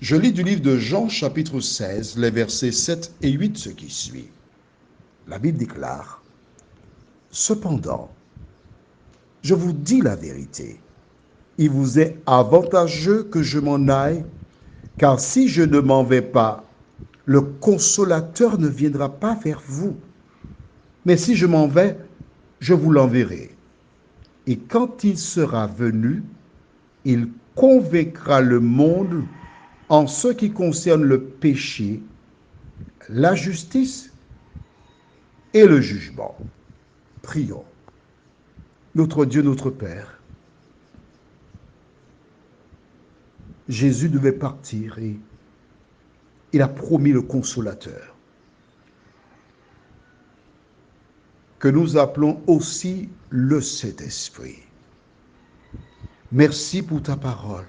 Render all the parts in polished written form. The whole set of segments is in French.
Je lis du livre de Jean chapitre 16, les versets 7 et 8, ce qui suit. La Bible déclare, « Cependant, je vous dis la vérité, il vous est avantageux que je m'en aille, car si je ne m'en vais pas, le consolateur ne viendra pas vers vous. Mais si je m'en vais, je vous l'enverrai. Et quand il sera venu, il convaincra le monde en ce qui concerne le péché, la justice et le jugement. » Prions. Notre Dieu, notre Père, Jésus devait partir et il a promis le consolateur, que nous appelons aussi le Saint-Esprit. Merci pour ta parole.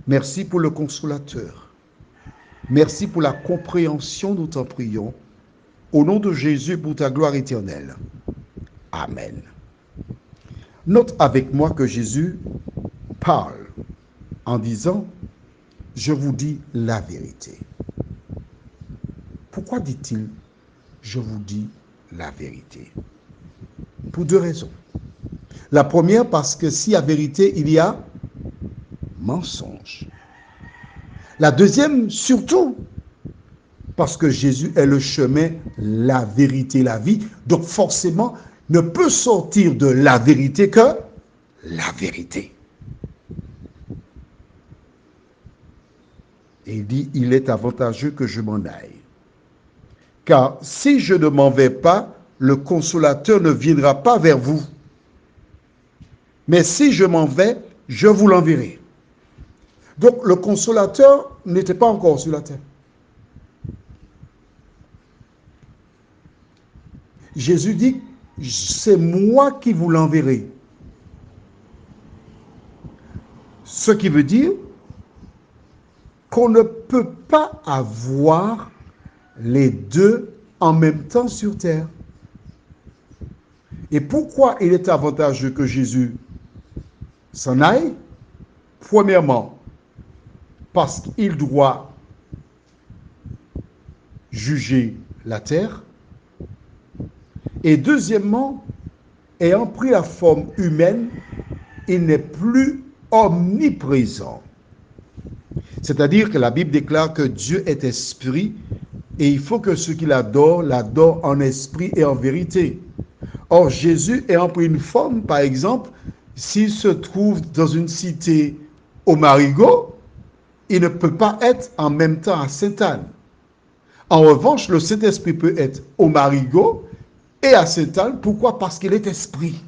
Merci pour le consolateur. Merci pour la compréhension, nous t'en prions. Au nom de Jésus, pour ta gloire éternelle. Amen. Note avec moi que Jésus parle en disant, « Je vous dis la vérité ». Pourquoi dit-il, « Je vous dis la vérité » ? Pour deux raisons. La première, parce que s'il y a vérité, il y a mensonge. La deuxième, surtout, parce que Jésus est le chemin, la vérité, la vie. Donc forcément, ne peut sortir de la vérité que la vérité. Et il dit, il est avantageux que je m'en aille. Car si je ne m'en vais pas, le consolateur ne viendra pas vers vous. Mais si je m'en vais, je vous l'enverrai. Donc le consolateur n'était pas encore sur la terre. Jésus dit, c'est moi qui vous l'enverrai. Ce qui veut dire qu'on ne peut pas avoir les deux en même temps sur terre. Et pourquoi il est avantageux que Jésus s'en aille? Premièrement, parce qu'il doit juger la terre. Et deuxièmement, ayant pris la forme humaine, il n'est plus omniprésent. C'est-à-dire que la Bible déclare que Dieu est esprit et il faut que ceux qui l'adorent en esprit et en vérité. Or, Jésus ayant pris une forme, par exemple, s'il se trouve dans une cité au Marigot, il ne peut pas être en même temps à Sainte-Anne. En revanche, le Saint-Esprit peut être au Marigot et à Sainte-Anne. Pourquoi? Parce qu'il est esprit.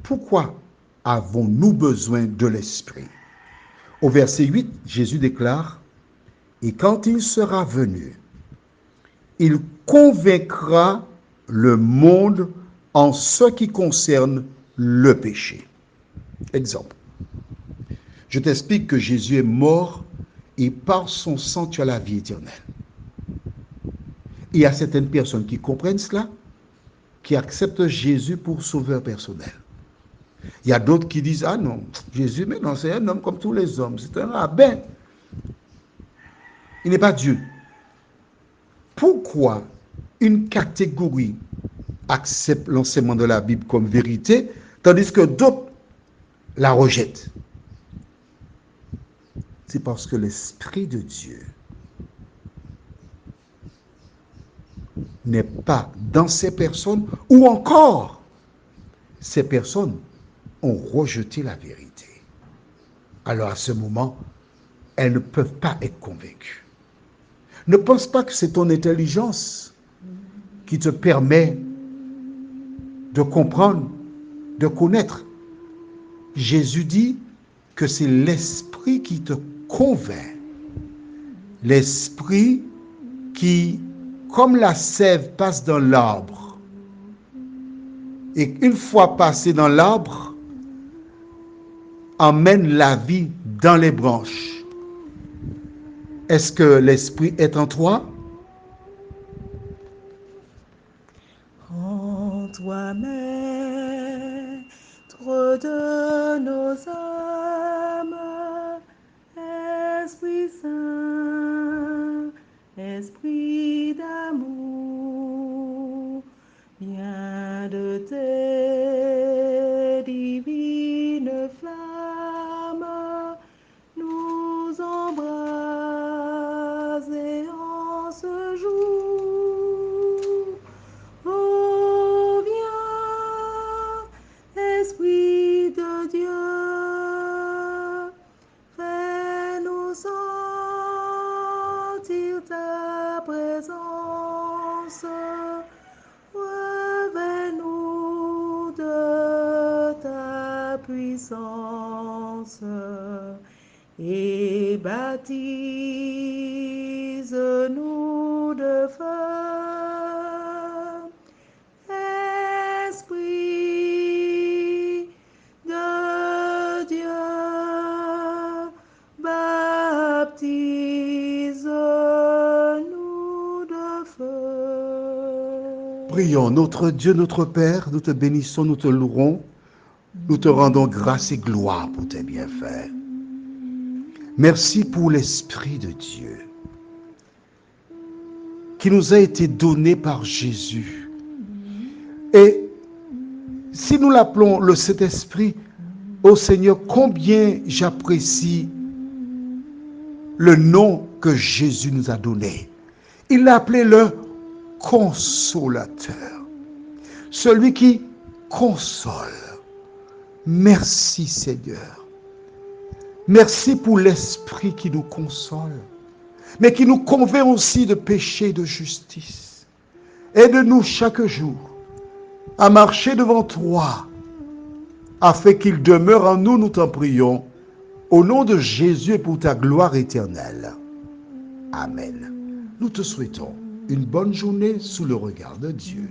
Pourquoi avons-nous besoin de l'esprit? Au verset 8, Jésus déclare, « Et quand il sera venu, il convaincra le monde en ce qui concerne le péché. » Exemple. Je t'explique que Jésus est mort et par son sang tu as la vie éternelle. Il y a certaines personnes qui comprennent cela, qui acceptent Jésus pour sauveur personnel. Il y a d'autres qui disent, ah non, Jésus, mais non, c'est un homme comme tous les hommes, c'est un rabbin. Il n'est pas Dieu. Pourquoi une catégorie accepte l'enseignement de la Bible comme vérité, tandis que d'autres la rejettent? C'est parce que l'Esprit de Dieu n'est pas dans ces personnes, ou encore ces personnes ont rejeté la vérité. Alors à ce moment, elles ne peuvent pas être convaincues. Ne pense pas que c'est ton intelligence qui te permet de comprendre, de connaître. Jésus dit que c'est l'Esprit qui te convainc. L'Esprit qui, comme la sève passe dans l'arbre, et une fois passé dans l'arbre, emmène la vie dans les branches. Est-ce que l'Esprit est en toi? Rends-toi maître de nos âmes, puissance et baptise-nous de feu. Esprit de Dieu, baptise-nous de feu. Prions, notre Dieu, notre Père, nous te bénissons, nous te louerons, nous te rendons grâce et gloire pour tes bienfaits. Merci pour l'Esprit de Dieu qui nous a été donné par Jésus. Et si nous l'appelons le Saint-Esprit, ô Seigneur, combien j'apprécie le nom que Jésus nous a donné. Il l'a appelé le Consolateur, celui qui console. Merci Seigneur. Merci pour l'Esprit qui nous console, mais qui nous convainc aussi de péché et de justice. Aide-nous chaque jour à marcher devant toi, afin qu'il demeure en nous, nous t'en prions, au nom de Jésus et pour ta gloire éternelle. Amen. Nous te souhaitons une bonne journée sous le regard de Dieu.